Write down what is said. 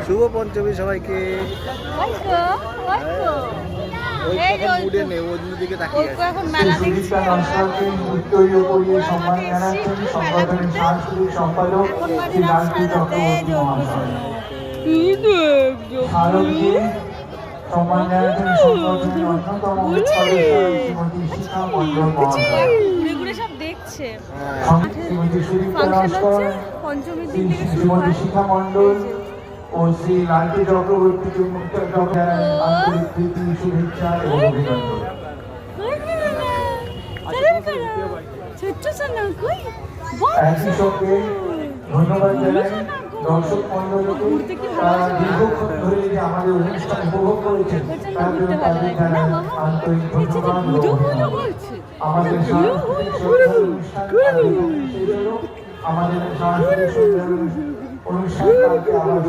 শুভ পঞ্চমী সবাইকে। মুডে নেই, অন্যদিকে তাকিয়ে আছে। সম্পাদক সম্মান জানাচ্ছেন সংগঠনের অন্যতম সদস্য শ্রীমতী শিখা মণ্ডল মহাশয়। শ্রীমতী সুদীপ্তা নস্কর, শ্রীমতী শিখা মণ্ডল ও শ্রী লালটি চক্রবর্তীকে আন্তরিক প্রীতি, শুভেচ্ছা এবং অভিনন্দন। একই সঙ্গে ধন্যবাদ জানাই দর্শক মণ্ডলীকে, তারা দীর্ঘক্ষণ ধরে যে আমাদের অনুষ্ঠান উপভোগ করেছেন তার জন্য তাদের জানাই আন্তরিক ধন্যবাদ ও অভিনন্দন। আমাদের সাংস্কৃতিক সন্ধ্যার অনুষ্ঠান আমাদের সাংস্কৃতিক সন্ধ্যার অনুষ্ঠান কালকে আবার